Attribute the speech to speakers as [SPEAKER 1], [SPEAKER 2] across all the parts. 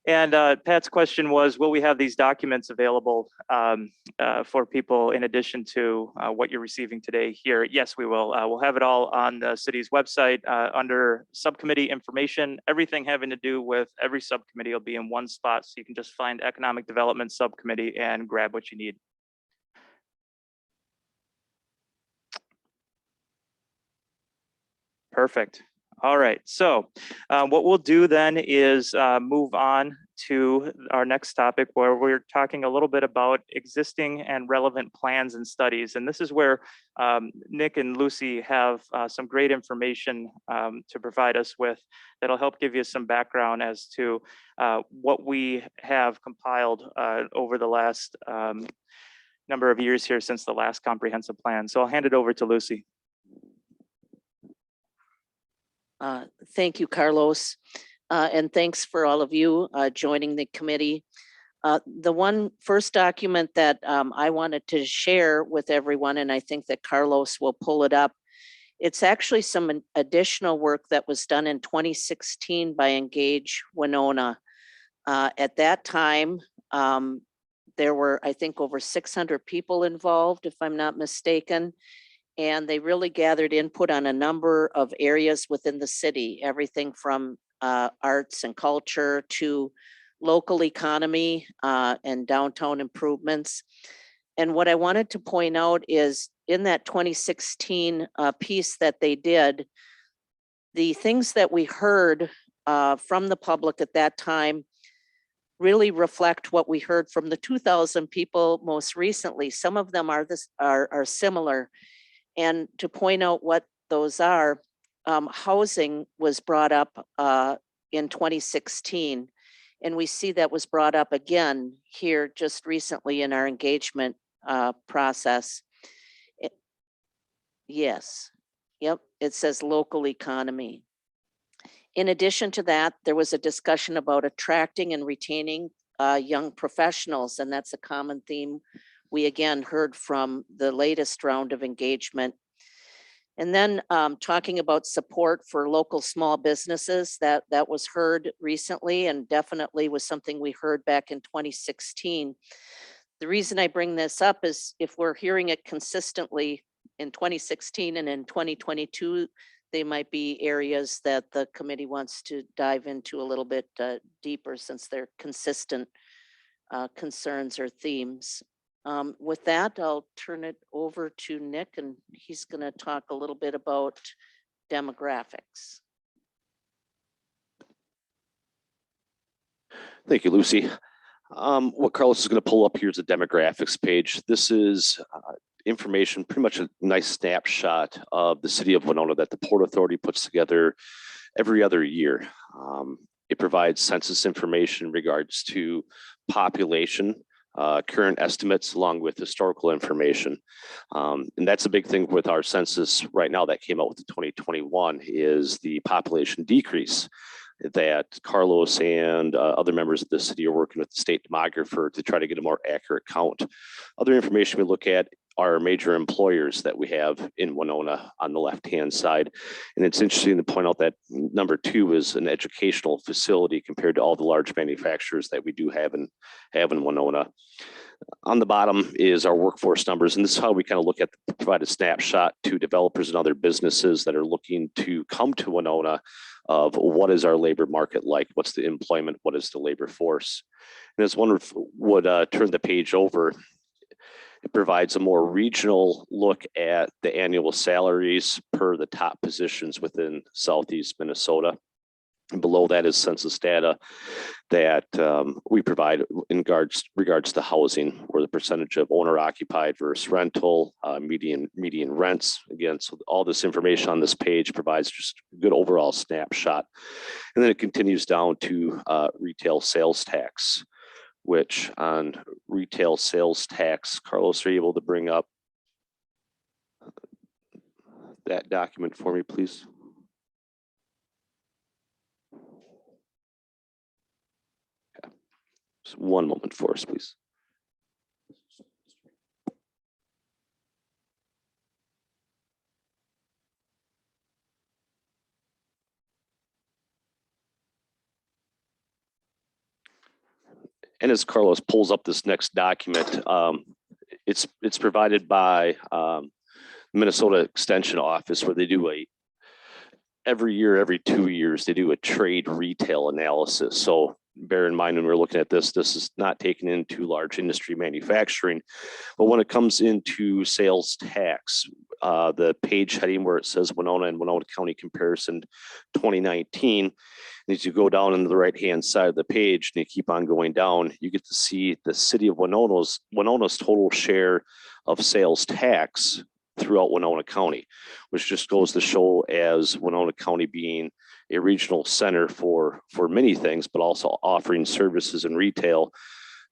[SPEAKER 1] And Pat's question was, will we have these documents available for people in addition to what you're receiving today here? Yes, we will. We'll have it all on the city's website under subcommittee information. Everything having to do with every subcommittee will be in one spot, so you can just find economic development subcommittee and grab what you need. Perfect. All right, so what we'll do then is move on to our next topic, where we're talking a little bit about existing and relevant plans and studies. And this is where Nick and Lucy have some great information to provide us with that'll help give you some background as to what we have compiled over the last number of years here since the last comprehensive plan. So I'll hand it over to Lucy.
[SPEAKER 2] Thank you, Carlos, and thanks for all of you joining the committee. The one first document that I wanted to share with everyone, and I think that Carlos will pull it up, it's actually some additional work that was done in 2016 by Engage Winona. At that time, there were, I think, over 600 people involved, if I'm not mistaken. And they really gathered input on a number of areas within the city, everything from arts and culture to local economy and downtown improvements. And what I wanted to point out is in that 2016 piece that they did, the things that we heard from the public at that time really reflect what we heard from the 2,000 people most recently. Some of them are similar. And to point out what those are, housing was brought up in 2016. And we see that was brought up again here just recently in our engagement process. Yes, yep, it says local economy. In addition to that, there was a discussion about attracting and retaining young professionals, and that's a common theme we again heard from the latest round of engagement. And then talking about support for local small businesses, that was heard recently and definitely was something we heard back in 2016. The reason I bring this up is if we're hearing it consistently in 2016 and in 2022, they might be areas that the committee wants to dive into a little bit deeper since they're consistent concerns or themes. With that, I'll turn it over to Nick, and he's going to talk a little bit about demographics.
[SPEAKER 3] Thank you, Lucy. What Carlos is going to pull up here is a demographics page. This is information, pretty much a nice snapshot of the city of Winona that the Port Authority puts together every other year. It provides census information in regards to population, current estimates, along with historical information. And that's a big thing with our census right now that came out with the 2021 is the population decrease that Carlos and other members of the city are working with the state demographer to try to get a more accurate count. Other information we look at are major employers that we have in Winona on the left-hand side. And it's interesting to point out that number 2 is an educational facility compared to all the large manufacturers that we do have in Winona. On the bottom is our workforce numbers, and this is how we kind of look at, provide a snapshot to developers and other businesses that are looking to come to Winona of what is our labor market like, what's the employment, what is the labor force. And as one would turn the page over, it provides a more regional look at the annual salaries per the top positions within Southeast Minnesota. And below that is census data that we provide in regards to housing, where the percentage of owner occupied versus rental, median rents. Again, so all this information on this page provides just a good overall snapshot. And then it continues down to retail sales tax, which on retail sales tax, Carlos, are you able to bring up that document for me, please? Just one moment for us, please. And as Carlos pulls up this next document, it's provided by Minnesota Extension Office, where they do every year, every 2 years, they do a trade retail analysis. So bear in mind when we're looking at this is not taken into large industry manufacturing, but when it comes into sales tax, the page heading where it says Winona and Winona County comparison 2019, as you go down on the right-hand side of the page and you keep on going down, you get to see the city of Winona's total share of sales tax throughout Winona County, which just goes to show as Winona County being a regional center for many things, but also offering services and retail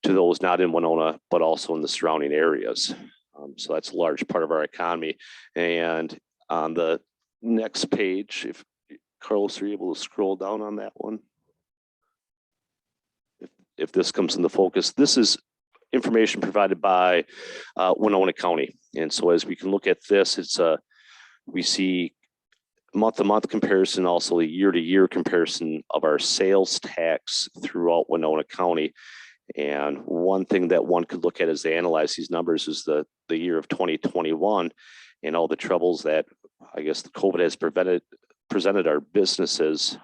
[SPEAKER 3] to those not in Winona, but also in the surrounding areas. So that's a large part of our economy. And on the next page, if Carlos, are you able to scroll down on that one? If this comes into focus, this is information provided by Winona County. And so as we can look at this, we see month-to-month comparison, also a year-to-year comparison of our sales tax throughout Winona County. And one thing that one could look at as they analyze these numbers is the year of 2021 and all the troubles that I guess the COVID has presented our businesses.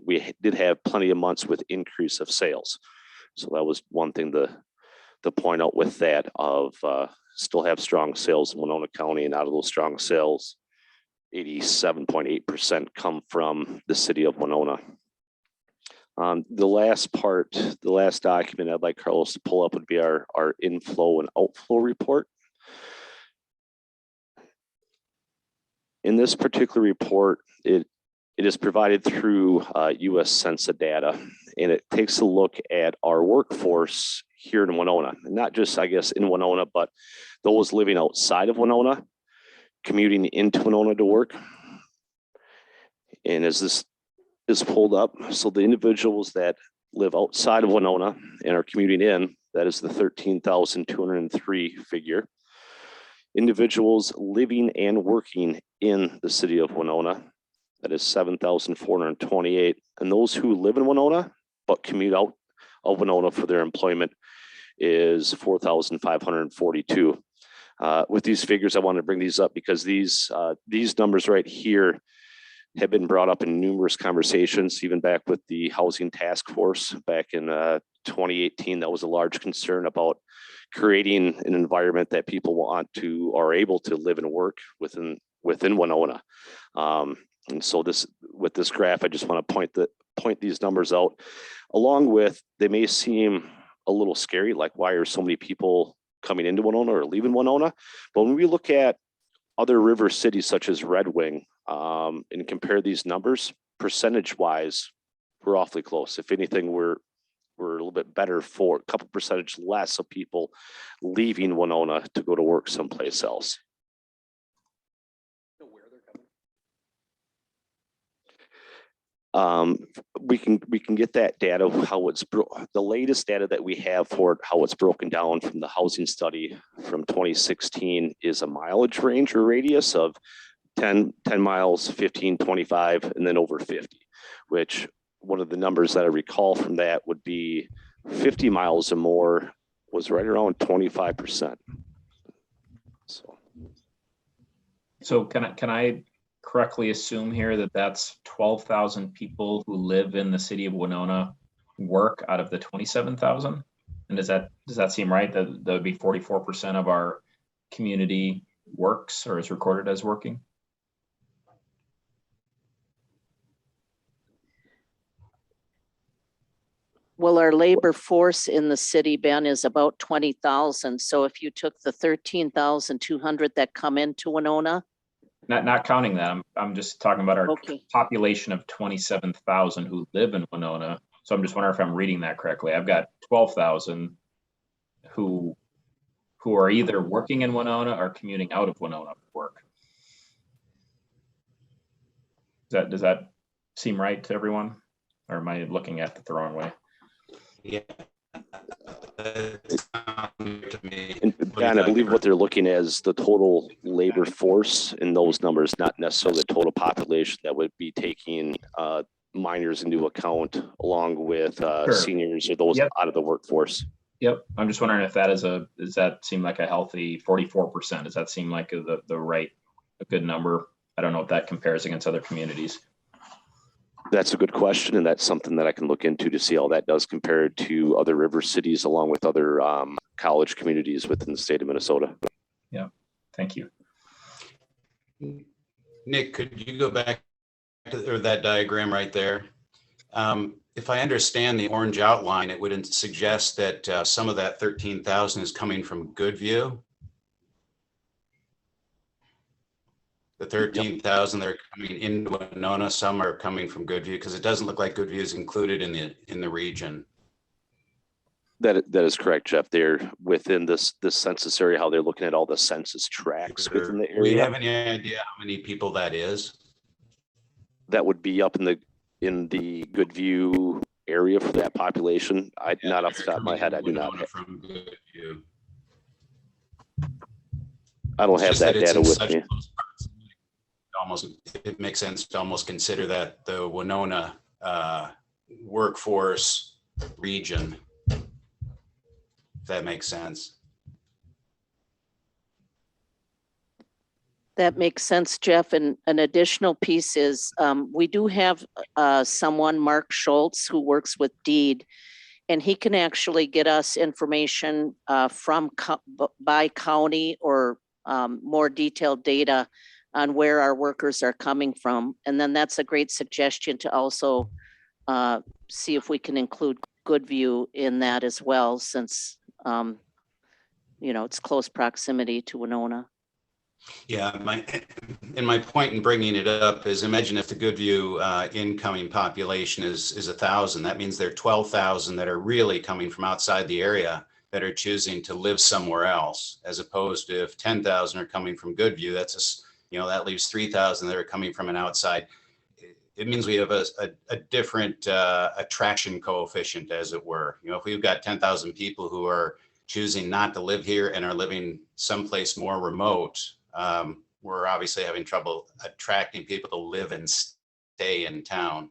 [SPEAKER 3] We did have plenty of months with increase of sales. So that was one thing to point out with that of still have strong sales in Winona County, and out of those strong sales, 87.8% come from the city of Winona. The last document I'd like Carlos to pull up would be our inflow and outflow report. In this particular report, it is provided through US Census data, and it takes a look at our workforce here in Winona, and not just, I guess, in Winona, but those living outside of Winona, commuting into Winona to work. And as this is pulled up, so the individuals that live outside of Winona and are commuting in, that is the 13,203 figure. Individuals living and working in the city of Winona, that is 7,428. And those who live in Winona but commute out of Winona for their employment is 4,542. With these figures, I want to bring these up because these numbers right here have been brought up in numerous conversations, even back with the Housing Task Force back in 2018. That was a large concern about creating an environment that people want to or able to live and work within Winona. And so with this graph, I just want to point these numbers out, along with they may seem a little scary, like why are so many people coming into Winona or leaving Winona? But when we look at other river cities such as Red Wing and compare these numbers, percentage-wise, we're awfully close. If anything, we're a little bit better for a couple percentage less of people leaving Winona to go to work someplace else. We can get that data, the latest data that we have for how it's broken down from the housing study from 2016 is a mileage range or radius of 10 miles, 15, 25, and then over 50, which one of the numbers that I recall from that would be 50 miles or more was right around 25%.
[SPEAKER 4] So can I correctly assume here that that's 12,000 people who live in the city of Winona work out of the 27,000? And does that seem right? That would be 44% of our community works or is recorded as working?
[SPEAKER 2] Well, our labor force in the city, Ben, is about 20,000. So if you took the 13,200 that come into Winona.
[SPEAKER 4] Not counting that. I'm just talking about our
[SPEAKER 2] Okay.
[SPEAKER 4] population of 27,000 who live in Winona. So I'm just wondering if I'm reading that correctly. I've got 12,000 who are either working in Winona or commuting out of Winona for work. Does that seem right to everyone? Or am I looking at it the wrong way?
[SPEAKER 5] Yeah.
[SPEAKER 3] And Dan, I believe what they're looking at is the total labor force in those numbers, not necessarily the total population that would be taking minors into account along with
[SPEAKER 4] Sure.
[SPEAKER 3] seniors or those
[SPEAKER 4] Yep.
[SPEAKER 3] out of the workforce.
[SPEAKER 4] Yep. I'm just wondering if does that seem like a healthy 44%? Does that seem like the a good number? I don't know if that compares against other communities.
[SPEAKER 3] That's a good question, and that's something that I can look into to see how that does compare to other river cities along with other college communities within the state of Minnesota.
[SPEAKER 4] Yeah, thank you.
[SPEAKER 5] Nick, could you go back to that diagram right there? If I understand the orange outline, it would suggest that some of that 13,000 is coming from Goodview. The 13,000 that are coming into Winona, some are coming from Goodview, because it doesn't look like Goodview is included in the region.
[SPEAKER 3] That is correct, Jeff. They're within this census area, how they're looking at all the census tracts within the
[SPEAKER 5] Do we
[SPEAKER 3] area.
[SPEAKER 5] have any idea how many people that is?
[SPEAKER 3] That would be up in the Goodview area for that population. Not off the top of my head, I do not.
[SPEAKER 5] From Goodview.
[SPEAKER 3] I don't have that data with me.
[SPEAKER 5] Almost, it makes sense to almost consider that the Winona workforce region, if that makes sense.
[SPEAKER 2] That makes sense, Jeff. And an additional piece is we do have someone, Mark Schultz, who works with DEED, and he can actually get us information by county or more detailed data on where our workers are coming from. And then that's a great suggestion to also see if we can include Goodview in that as well, since it's close proximity to Winona.
[SPEAKER 5] Yeah, my point in bringing it up is, imagine if the Goodview incoming population is 1,000, that means there are 12,000 that are really coming from outside the area that are choosing to live somewhere else, as opposed to if 10,000 are coming from Goodview, that leaves 3,000 that are coming from an outside. It means we have a different attraction coefficient, as it were. If we've got 10,000 people who are choosing not to live here and are living someplace more remote, we're obviously having trouble attracting people to live and stay in town,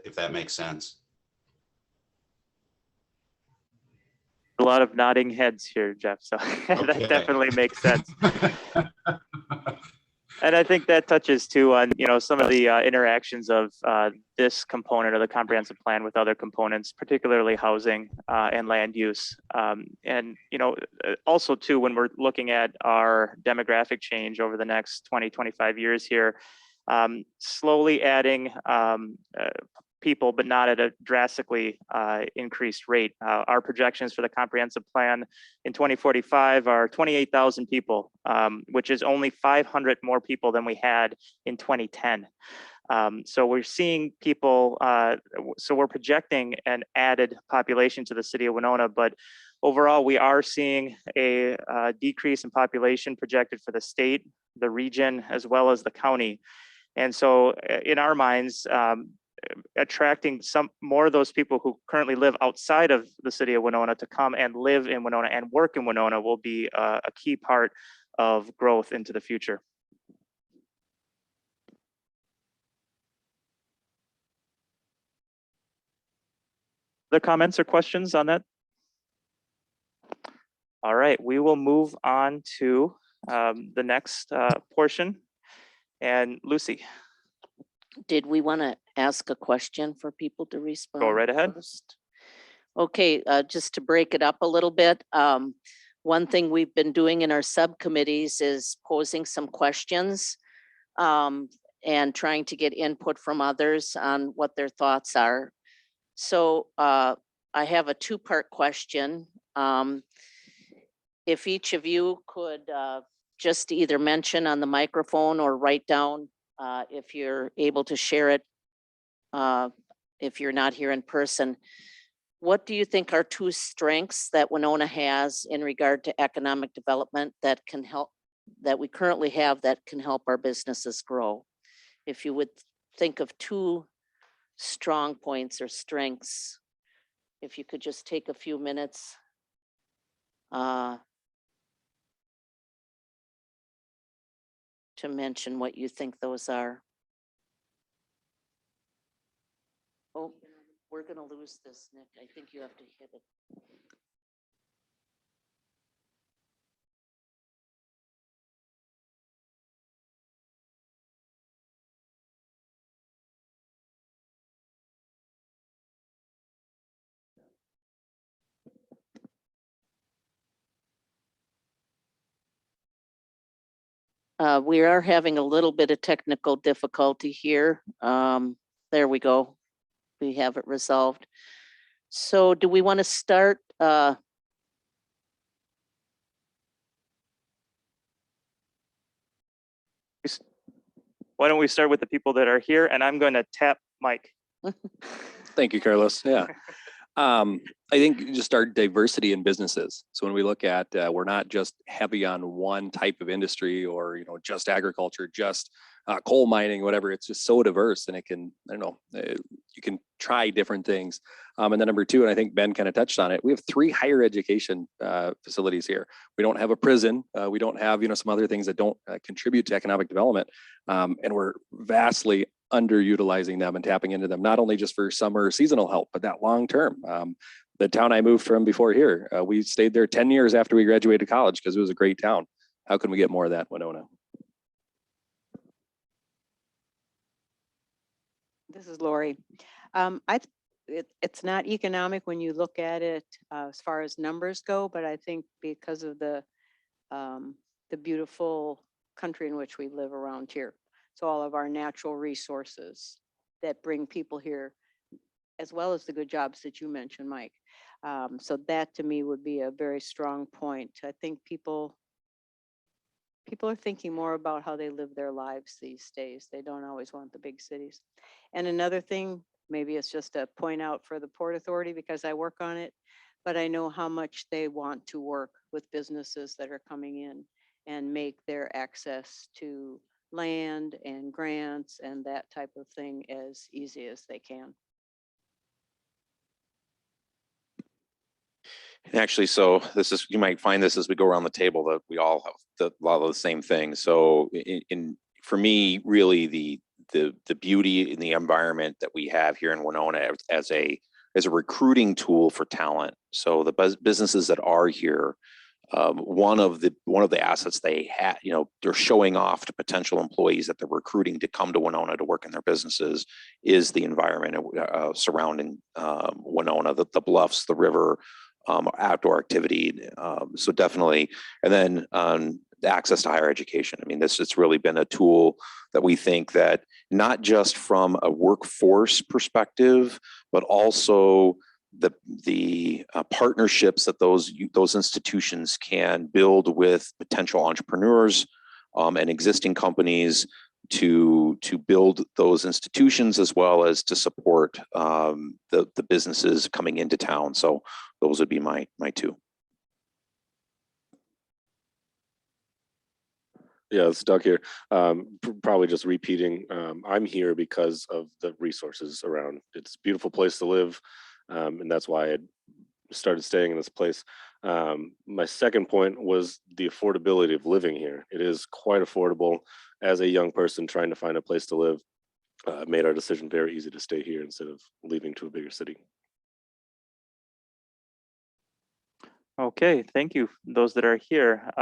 [SPEAKER 5] if that makes sense.
[SPEAKER 1] A lot of nodding heads here, Jeff, so
[SPEAKER 5] Okay.
[SPEAKER 1] That definitely makes sense. And I think that touches too on, some of the interactions of this component of the comprehensive plan with other components, particularly housing and land use. And, also too, when we're looking at our demographic change over the next 20, 25 years here, slowly adding people, but not at a drastically increased rate. Our projections for the comprehensive plan in 2045 are 28,000 people, which is only 500 more people than we had in 2010. So we're seeing people, so we're projecting an added population to the city of Winona, but overall we are seeing a decrease in population projected for the state, the region, as well as the county. And so in our minds, attracting some more of those people who currently live outside of the city of Winona to come and live in Winona and work in Winona will be a key part of growth into the future. Other comments or questions on that? All right, we will move on to the next portion. And Lucy.
[SPEAKER 2] Did we want to ask a question for people to respond?
[SPEAKER 1] Go right ahead.
[SPEAKER 2] First? Okay, just to break it up a little bit. One thing we've been doing in our subcommittees is posing some questions and trying to get input from others on what their thoughts are. So I have a two-part question. If each of you could just either mention on the microphone or write down if you're able to share it, if you're not here in person. What do you think are two strengths that Winona has in regard to economic development that can help, that we currently have that can help our businesses grow? If you would think of two strong points or strengths, if you could just take a few minutes. To mention what you think those are. Oh, we're gonna lose this, Nick. I think you have to hit it. We are having a little bit of technical difficulty here. There we go. We have it resolved. So do we want to start?
[SPEAKER 1] Why don't we start with the people that are here, and I'm going to tap Mike.
[SPEAKER 6] Thank you, Carlos. Yeah. I think just our diversity in businesses. So when we look at, we're not just heavy on one type of industry or, just agriculture, just coal mining, whatever. It's just so diverse, and it can, I don't know, you can try different things. And then number two, and I think Ben kind of touched on it, we have 3 higher education facilities here. We don't have a prison. We don't have, some other things that don't contribute to economic development. And we're vastly underutilizing them and tapping into them, not only just for summer seasonal help, but that long term. The town I moved from before here, we stayed there 10 years after we graduated college because it was a great town. How can we get more of that in Winona?
[SPEAKER 7] This is Lori. It's not economic when you look at it as far as numbers go, but I think because of the beautiful country in which we live around here. So all of our natural resources that bring people here, as well as the good jobs that you mentioned, Mike. So that to me would be a very strong point. I think people are thinking more about how they live their lives these days. They don't always want the big cities. And another thing, maybe it's just a point out for the Port Authority because I work on it, but I know how much they want to work with businesses that are coming in and make their access to land and grants and that type of thing as easy as they can.
[SPEAKER 8] And actually, so you might find this as we go around the table that we all have a lot of the same things. So for me, really the beauty in the environment that we have here in Winona as a recruiting tool for talent. So the businesses that are here, one of the assets they have, they're showing off to potential employees that they're recruiting to come to Winona to work in their businesses is the environment surrounding Winona, the bluffs, the river, outdoor activity. So definitely, and then the access to higher education. I mean, it's really been a tool that we think that not just from a workforce perspective, but also the partnerships that those institutions can build with potential entrepreneurs and existing companies to build those institutions as well as to support the businesses coming into town. So those would be my two.
[SPEAKER 9] Yeah, it's Doug here. Probably just repeating. I'm here because of the resources around. It's a beautiful place to live, and that's why I started staying in this place. My second point was the affordability of living here. It is quite affordable. As a young person trying to find a place to live, made our decision very easy to stay here instead of leaving to a bigger city.
[SPEAKER 1] Okay, thank you, those that are here.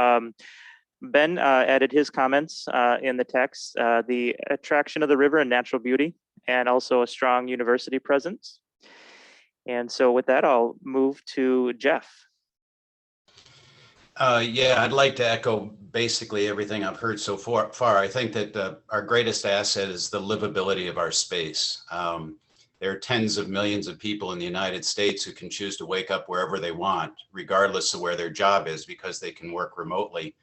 [SPEAKER 1] Ben added his comments in the text, the attraction of the river and natural beauty, and also a strong university presence. And so with that, I'll move to Jeff.
[SPEAKER 5] Yeah, I'd like to echo basically everything I've heard so far. I think that our greatest asset is the livability of our space. There are tens of millions of people in the United States who can choose to wake up wherever they want, regardless of where their job is, because they can work remotely.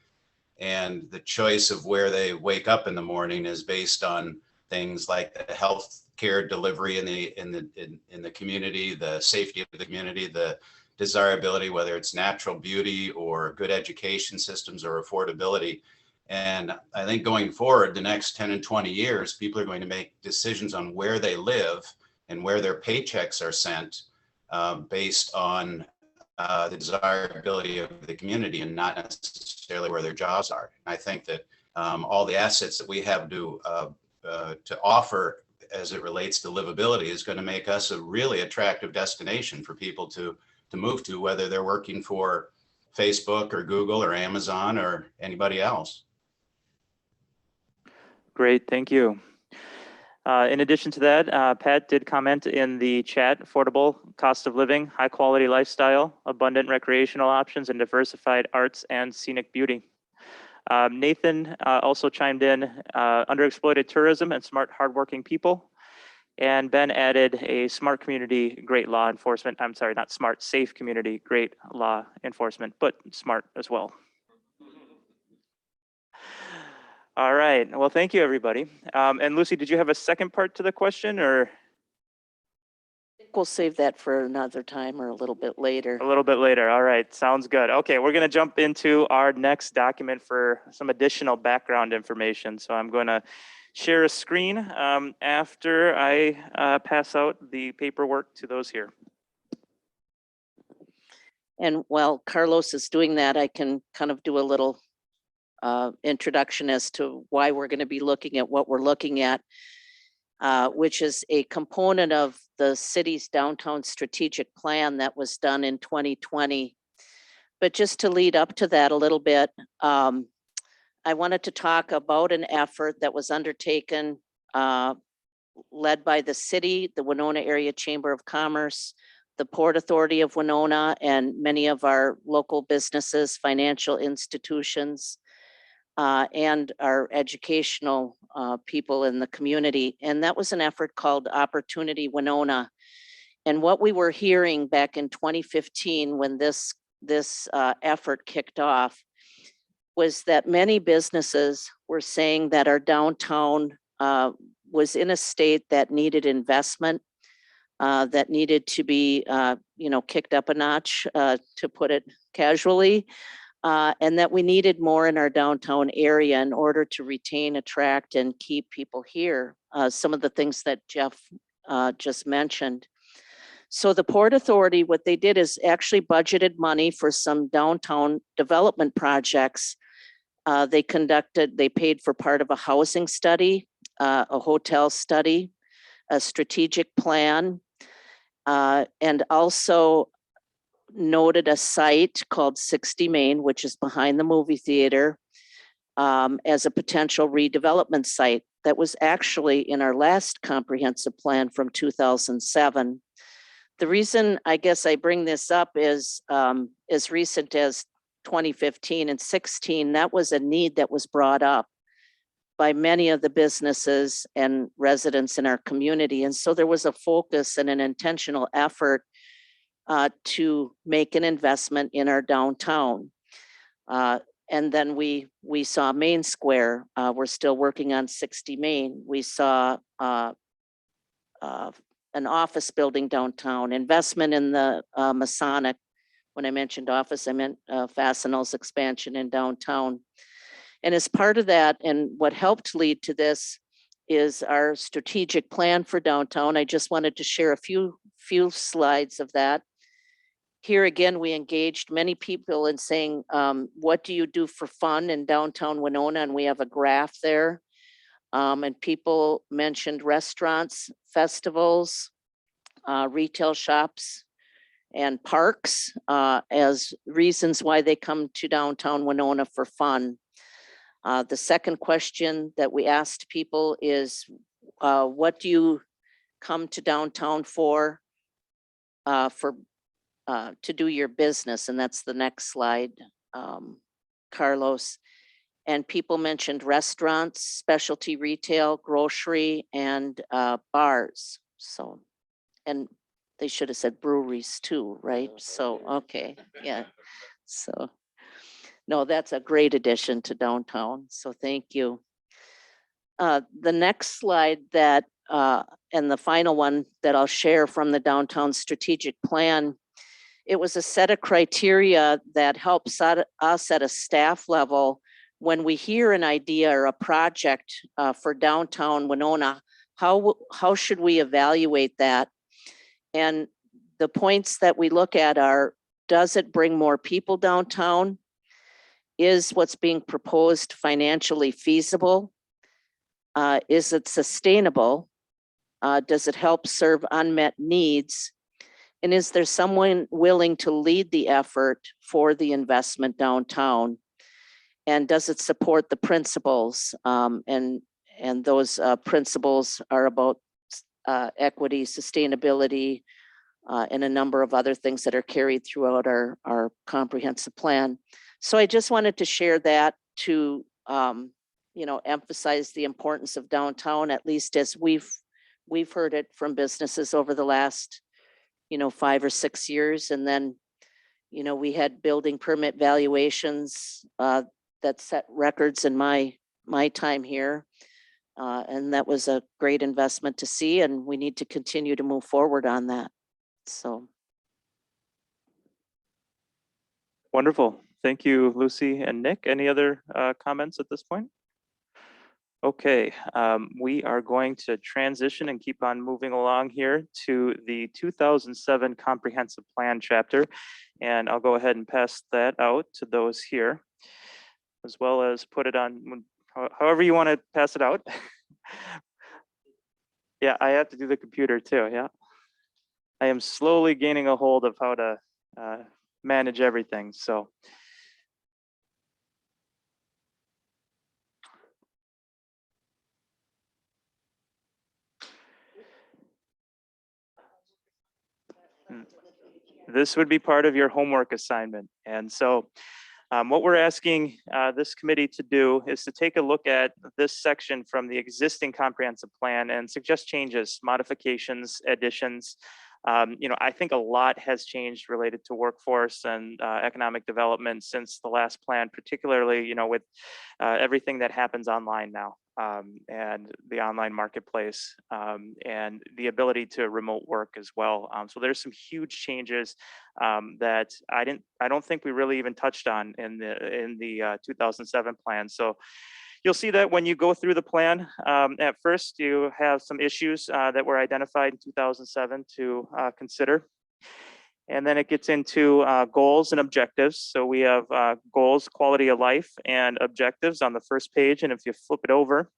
[SPEAKER 5] And the choice of where they wake up in the morning is based on things like the health care delivery in the community, the safety of the community, the desirability, whether it's natural beauty or good education systems or affordability. And I think going forward, the next 10 and 20 years, people are going to make decisions on where they live and where their paychecks are sent based on the desirability of the community and not necessarily where their jobs are. And I think that all the assets that we have to offer as it relates to livability is going to make us a really attractive destination for people to move to, whether they're working for Facebook or Google or Amazon or anybody else.
[SPEAKER 1] Great, thank you. In addition to that, Pat did comment in the chat, affordable cost of living, high quality lifestyle, abundant recreational options, and diversified arts and scenic beauty. Nathan also chimed in, underexploited tourism and smart, hardworking people. And Ben added a smart community, great law enforcement. I'm sorry, not smart, safe community, great law enforcement, but smart as well. All right, well, thank you, everybody. And Lucy, did you have a second part to the question, or?
[SPEAKER 2] We'll save that for another time or a little bit later.
[SPEAKER 1] A little bit later. All right, sounds good. Okay, we're gonna jump into our next document for some additional background information. So I'm going to share a screen after I pass out the paperwork to those here.
[SPEAKER 2] And while Carlos is doing that, I can kind of do a little introduction as to why we're going to be looking at what we're looking at, which is a component of the city's downtown strategic plan that was done in 2020. But just to lead up to that a little bit, I wanted to talk about an effort that was undertaken, led by the city, the Winona Area Chamber of Commerce, the Port Authority of Winona, and many of our local businesses, financial institutions, and our educational people in the community. And that was an effort called Opportunity Winona. And what we were hearing back in 2015 when this effort kicked off was that many businesses were saying that our downtown was in a state that needed investment, that needed to be kicked up a notch, to put it casually. And that we needed more in our downtown area in order to retain, attract, and keep people here. Some of the things that Jeff just mentioned. So the Port Authority, what they did is actually budgeted money for some downtown development projects. They paid for part of a housing study, a hotel study, a strategic plan, and also noted a site called 60 Main, which is behind the movie theater, as a potential redevelopment site that was actually in our last comprehensive plan from 2007. The reason I guess I bring this up is as recent as 2015 and 16, that was a need that was brought up by many of the businesses and residents in our community. And so there was a focus and an intentional effort to make an investment in our downtown. And then we saw Main Square. We're still working on 60 Main. We saw an office building downtown, investment in the Masonic. When I mentioned office, I meant Fastenal's expansion in downtown. And as part of that, and what helped lead to this is our strategic plan for downtown. I just wanted to share a few slides of that. Here again, we engaged many people in saying, what do you do for fun in downtown Winona? And we have a graph there. And people mentioned restaurants, festivals, retail shops, and parks as reasons why they come to downtown Winona for fun. The second question that we asked people is, what do you come to downtown for to do your business? And that's the next slide, Carlos. And people mentioned restaurants, specialty retail, grocery, and bars. So, and they should have said breweries too, right? So, okay, yeah. So, no, that's a great addition to downtown. So thank you. The next slide that, and the final one that I'll share from the downtown strategic plan, it was a set of criteria that helps us at a staff level when we hear an idea or a project for downtown Winona, how should we evaluate that? And the points that we look at are, does it bring more people downtown? Is what's being proposed financially feasible? Is it sustainable? Does it help serve unmet needs? And is there someone willing to lead the effort for the investment downtown? And does it support the principles? And those principles are about equity, sustainability, and a number of other things that are carried throughout our comprehensive plan. So I just wanted to share that to emphasize the importance of downtown, at least as we've heard it from businesses over the last 5 or 6 years. And then we had building permit valuations that set records in my time here. And that was a great investment to see, and we need to continue to move forward on that. So.
[SPEAKER 1] Wonderful. Thank you, Lucy and Nick. Any other comments at this point? Okay, we are going to transition and keep on moving along here to the 2007 Comprehensive Plan chapter. And I'll go ahead and pass that out to those here, as well as put it on, however you want to pass it out. Yeah, I have to do the computer too, yeah. I am slowly gaining a hold of how to manage everything, so. This would be part of your homework assignment. And so what we're asking this committee to do is to take a look at this section from the existing comprehensive plan and suggest changes, modifications, additions. I think a lot has changed related to workforce and economic development since the last plan, particularly, with everything that happens online now. And the online marketplace and the ability to remote work as well. So there's some huge changes that I don't think we really even touched on in the 2007 plan. So you'll see that when you go through the plan, at first you have some issues that were identified in 2007 to consider. And then it gets into goals and objectives. So we have goals, quality of life, and objectives on the first page. And if you flip it over,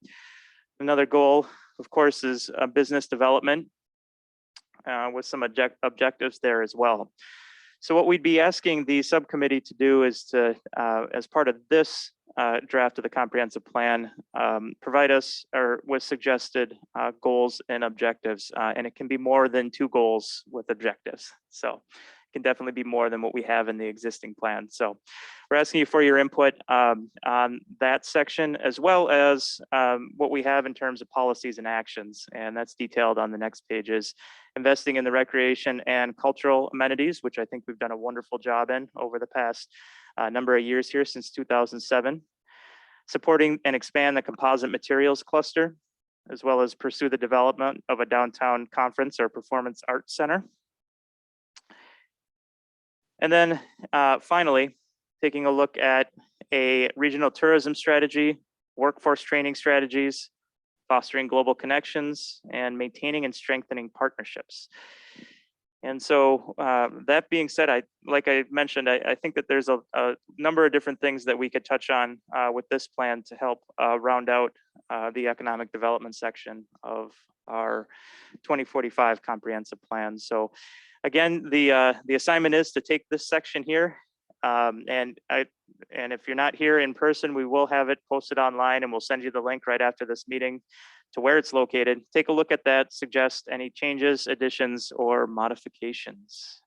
[SPEAKER 1] another goal, of course, is business development with some objectives there as well. So what we'd be asking the subcommittee to do is to, as part of this draft of the comprehensive plan, provide us or with suggested goals and objectives. And it can be more than 2 goals with objectives. So it can definitely be more than what we have in the existing plan. So we're asking you for your input on that section, as well as what we have in terms of policies and actions. And that's detailed on the next pages. Investing in the recreation and cultural amenities, which I think we've done a wonderful job in over the past number of years here since 2007. Supporting and expand the composite materials cluster, as well as pursue the development of a downtown conference or performance arts center. And then finally, taking a look at a regional tourism strategy, workforce training strategies, fostering global connections, and maintaining and strengthening partnerships. And so that being said, like I mentioned, I think that there's a number of different things that we could touch on with this plan to help round out the economic development section of our 2045 comprehensive plan. So again, the assignment is to take this section here, and if you're not here in person, we will have it posted online, and we'll send you the link right after this meeting to where it's located. Take a look at that, suggest any changes, additions, or modifications.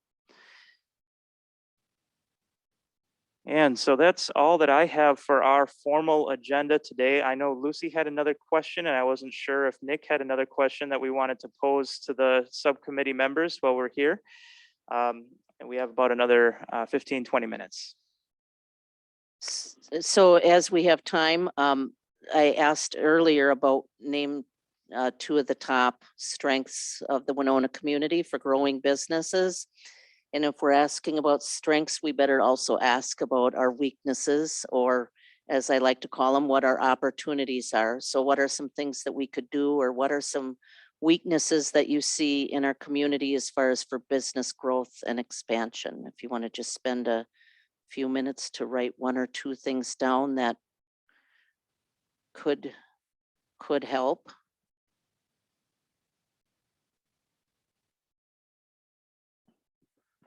[SPEAKER 1] And so that's all that I have for our formal agenda today. I know Lucy had another question, and I wasn't sure if Nick had another question that we wanted to pose to the subcommittee members while we're here. And we have about another 15, 20 minutes.
[SPEAKER 2] So as we have time, I asked earlier about name 2 of the top strengths of the Winona community for growing businesses. And if we're asking about strengths, we better also ask about our weaknesses, or as I like to call them, what our opportunities are. So what are some things that we could do, or what are some weaknesses that you see in our community as far as for business growth and expansion? If you want to just spend a few minutes to write 1 or 2 things down that could help.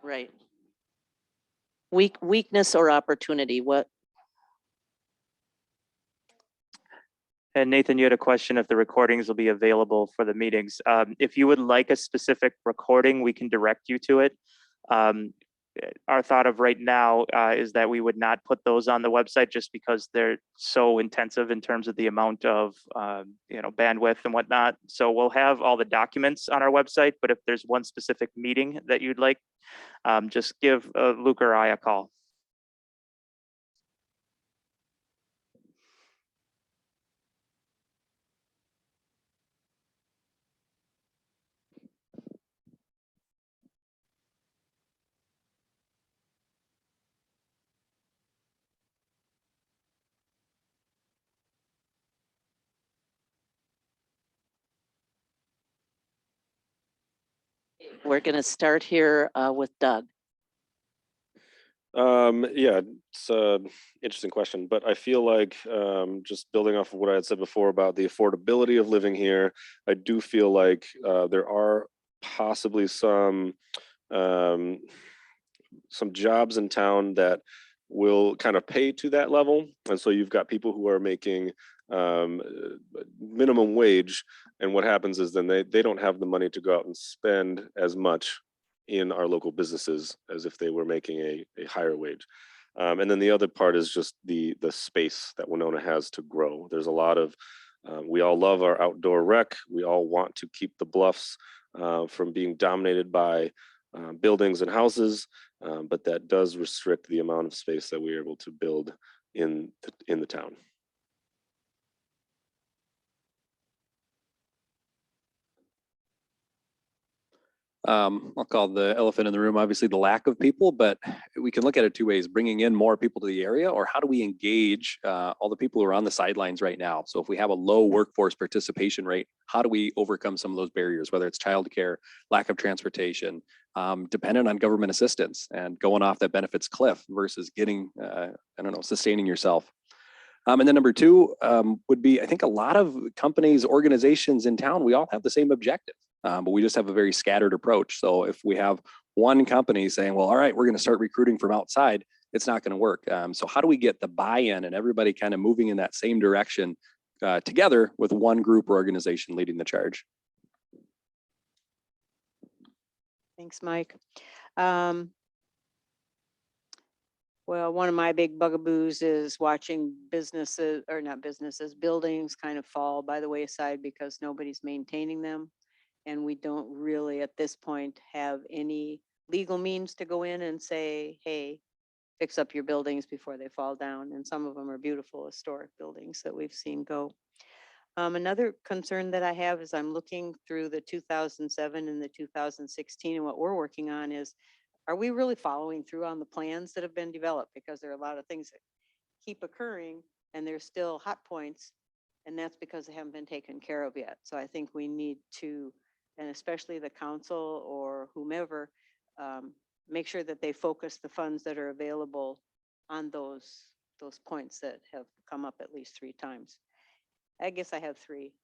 [SPEAKER 2] Right. Weakness or opportunity, what?
[SPEAKER 1] And Nathan, you had a question if the recordings will be available for the meetings. If you would like a specific recording, we can direct you to it. Our thought of right now is that we would not put those on the website just because they're so intensive in terms of the amount of bandwidth and whatnot. So we'll have all the documents on our website, but if there's one specific meeting that you'd like, just give Luke or I a call.
[SPEAKER 2] We're going to start here with Doug.
[SPEAKER 9] Yeah, it's an interesting question, but I feel like just building off of what I had said before about the affordability of living here, I do feel like there are possibly some jobs in town that will kind of pay to that level. And so you've got people who are making minimum wage. And what happens is then they don't have the money to go out and spend as much in our local businesses as if they were making a higher wage. And then the other part is just the space that Winona has to grow. There's a lot of, we all love our outdoor rec. We all want to keep the bluffs from being dominated by buildings and houses, but that does restrict the amount of space that we're able to build in the town.
[SPEAKER 6] I'll call the elephant in the room, obviously the lack of people, but we can look at it two ways: bringing in more people to the area, or how do we engage all the people who are on the sidelines right now? So if we have a low workforce participation rate, how do we overcome some of those barriers, whether it's childcare, lack of transportation, dependent on government assistance and going off that benefits cliff versus getting, sustaining yourself. And then number two would be, I think a lot of companies, organizations in town, we all have the same objective, but we just have a very scattered approach. So if we have one company saying, well, all right, we're going to start recruiting from outside, it's not going to work. So how do we get the buy-in and everybody kind of moving in that same direction together with one group or organization leading the charge?
[SPEAKER 7] Thanks, Mike. Well, one of my big bugaboos is watching buildings kind of fall by the wayside because nobody's maintaining them. And we don't really, at this point, have any legal means to go in and say, hey, fix up your buildings before they fall down. And some of them are beautiful historic buildings that we've seen go. Another concern that I have is I'm looking through the 2007 and the 2016, and what we're working on is, are we really following through on the plans that have been developed? Because there are a lot of things that keep occurring and there's still hot points, and that's because they haven't been taken care of yet. So I think we need to, and especially the council or whomever, make sure that they focus the funds that are available on those points that have come up at least 3 times. I guess I have 3.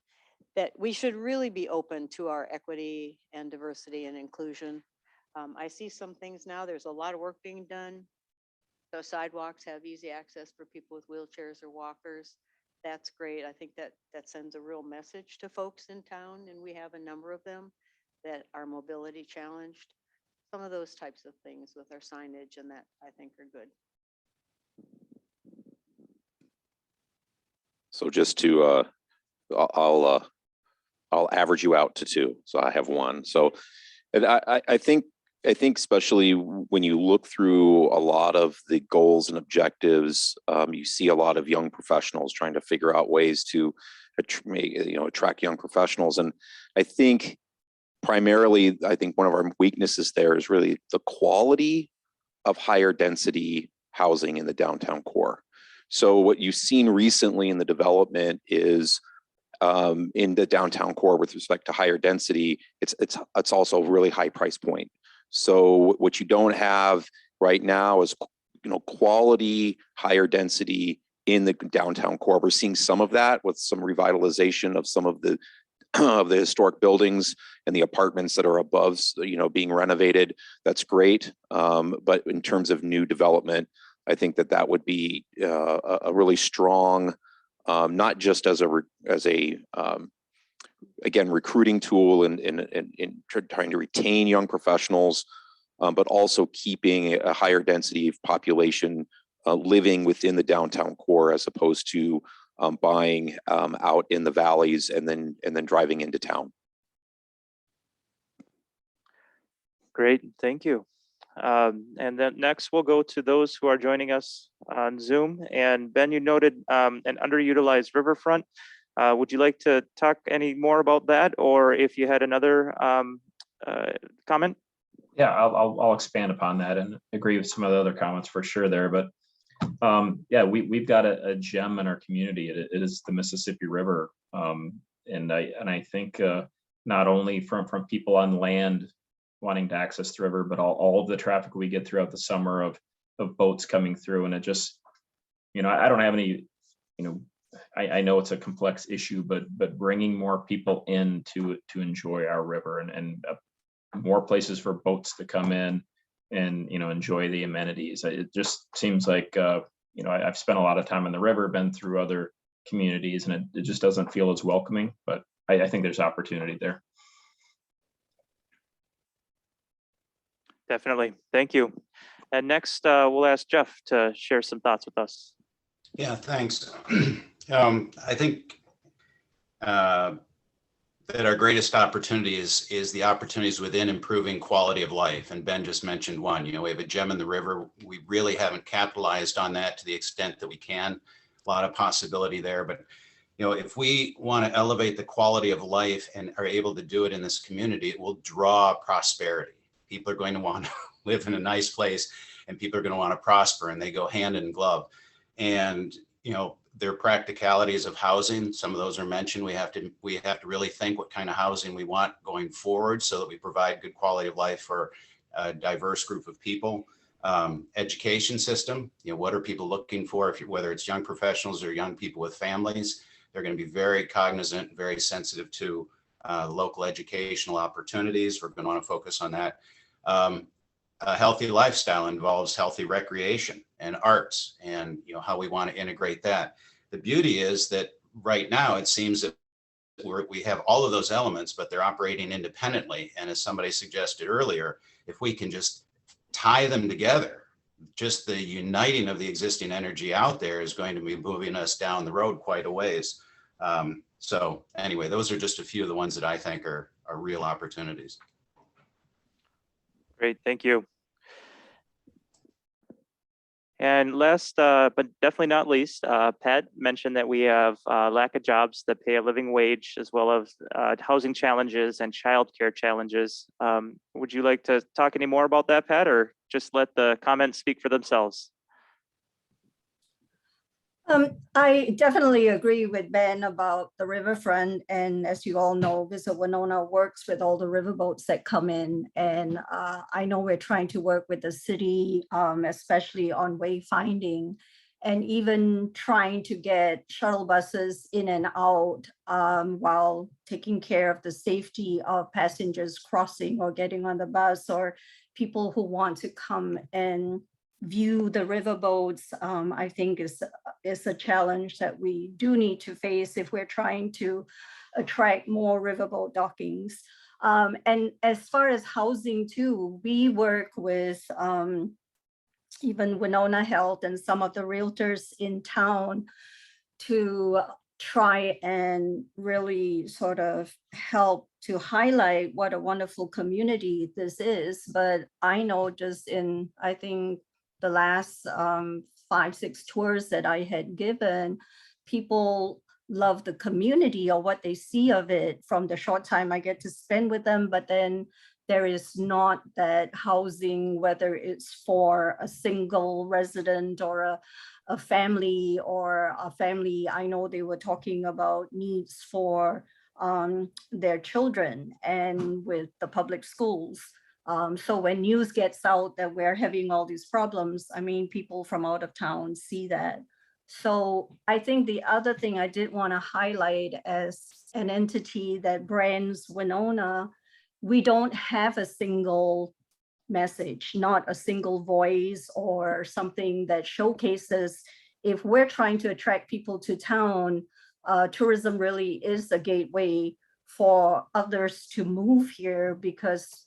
[SPEAKER 7] That we should really be open to our equity and diversity and inclusion. I see some things now, there's a lot of work being done. So sidewalks have easy access for people with wheelchairs or walkers. That's great. I think that sends a real message to folks in town, and we have a number of them that are mobility challenged. Some of those types of things with our signage and that I think are good.
[SPEAKER 8] So just to, I'll average you out to 2. So I have 1. So, and I think especially when you look through a lot of the goals and objectives, you see a lot of young professionals trying to figure out ways to attract young professionals. And I think primarily, one of our weaknesses there is really the quality of higher density housing in the downtown core. So what you've seen recently in the development is in the downtown core with respect to higher density, it's also a really high price point. So what you don't have right now is, quality, higher density in the downtown core. We're seeing some of that with some revitalization of some of the of the historic buildings and the apartments that are above, being renovated, that's great. But in terms of new development, I think that would be a really strong, not just as a again, recruiting tool in trying to retain young professionals, but also keeping a higher density of population living within the downtown core, as opposed to buying out in the valleys and then driving into town.
[SPEAKER 1] Great, thank you. And then next we'll go to those who are joining us on Zoom. And Ben, you noted an underutilized riverfront. Would you like to talk any more about that, or if you had another comment?
[SPEAKER 4] Yeah, I'll expand upon that and agree with some of the other comments for sure there. But yeah, we've got a gem in our community. It is the Mississippi River, and I think not only from people on land wanting to access the river, but all of the traffic we get throughout the summer of boats coming through, and it just, I don't have any, I know it's a complex issue, but bringing more people in to enjoy our river and more places for boats to come in and enjoy the amenities. It just seems like I've spent a lot of time on the river, been through other communities, and it just doesn't feel as welcoming. But I think there's opportunity there.
[SPEAKER 1] Definitely, thank you. And next, we'll ask Jeff to share some thoughts with us.
[SPEAKER 5] Yeah, thanks. I think that our greatest opportunity is the opportunities within improving quality of life. And Ben just mentioned one. We have a gem in the river. We really haven't capitalized on that to the extent that we can. A lot of possibility there. But if we want to elevate the quality of life and are able to do it in this community, it will draw prosperity. People are going to want to live in a nice place, and people are going to want to prosper, and they go hand in glove. And there are practicalities of housing. Some of those are mentioned. We have to really think what kind of housing we want going forward, so that we provide good quality of life for a diverse group of people. Education system. What are people looking for? Whether it's young professionals or young people with families, they're going to be very cognizant, very sensitive to local educational opportunities. We're going to want to focus on that. A healthy lifestyle involves healthy recreation and arts, and how we want to integrate that. The beauty is that right now it seems that we have all of those elements, but they're operating independently. And as somebody suggested earlier, if we can just tie them together, just the uniting of the existing energy out there is going to be moving us down the road quite a ways. So anyway, those are just a few of the ones that I think are real opportunities.
[SPEAKER 1] Great, thank you. And last, but definitely not least, Pat mentioned that we have lack of jobs that pay a living wage, as well as housing challenges and childcare challenges. Would you like to talk any more about that, Pat, or just let the comments speak for themselves?
[SPEAKER 10] I definitely agree with Ben about the riverfront. And as you all know, Visit Winona works with all the riverboats that come in. And I know we're trying to work with the city, especially on wayfinding, and even trying to get shuttle buses in and out while taking care of the safety of passengers crossing or getting on the bus, or people who want to come and view the riverboats. I think is a challenge that we do need to face if we're trying to attract more riverboat dockings. And as far as housing too, we work with even Winona Health and some of the realtors in town to try and really sort of help to highlight what a wonderful community this is. But I know just in, I think, the last 5-6 tours that I had given, people love the community or what they see of it from the short time I get to spend with them. But then there is not that housing, whether it's for a single resident or a family, or a family. I know they were talking about needs for their children and with the public schools. So when news gets out that we're having all these problems, I mean, people from out of town see that. So I think the other thing I did want to highlight as an entity that brands Winona, we don't have a single message, not a single voice or something that showcases. If we're trying to attract people to town, tourism really is a gateway for others to move here, because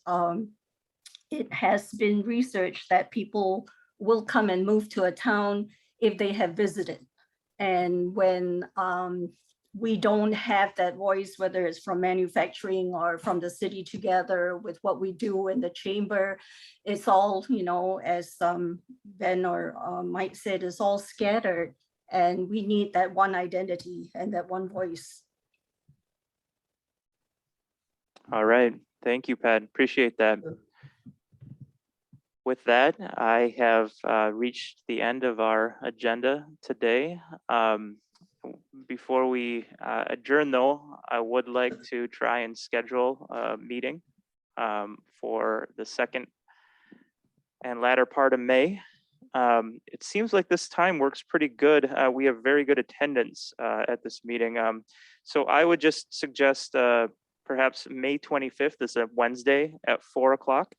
[SPEAKER 10] it has been researched that people will come and move to a town if they have visited. And when we don't have that voice, whether it's from manufacturing or from the city together with what we do in the chamber, it's all, you know, as Ben or Mike said, it's all scattered. And we need that one identity and that one voice.
[SPEAKER 1] All right. Thank you, Pat. Appreciate that. With that, I have reached the end of our agenda today. Before we adjourn though, I would like to try and schedule a meeting for the second and latter part of May. It seems like this time works pretty good. We have very good attendance at this meeting. So I would just suggest perhaps May 25th is a Wednesday at 4 o'clock.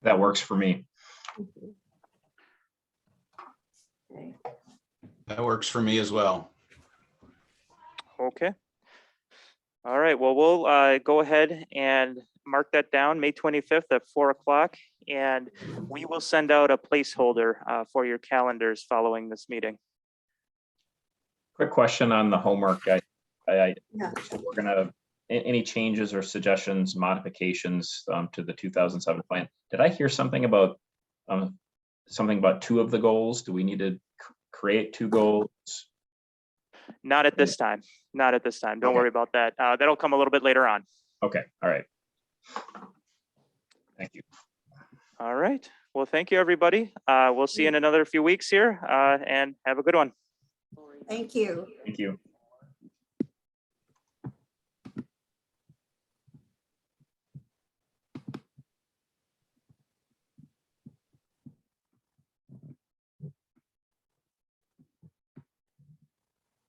[SPEAKER 4] That works for me.
[SPEAKER 5] That works for me as well.
[SPEAKER 1] Okay. All right, well, we'll go ahead and mark that down, May 25th at 4 o'clock, and we will send out a placeholder for your calendars following this meeting.
[SPEAKER 4] Quick question on the homework.
[SPEAKER 10] Yeah.
[SPEAKER 4] So we're gonna, any changes or suggestions, modifications to the 2007 plan? Did I hear something about two of the goals? Do we need to create two goals?
[SPEAKER 1] Not at this time, not at this time. Don't
[SPEAKER 4] Okay.
[SPEAKER 1] worry about that. That'll come a little bit later on.
[SPEAKER 4] Okay, all right. Thank you.
[SPEAKER 1] All right, well, thank you, everybody. We'll see you in another few weeks here and have a good one.
[SPEAKER 10] Thank you.
[SPEAKER 4] Thank you.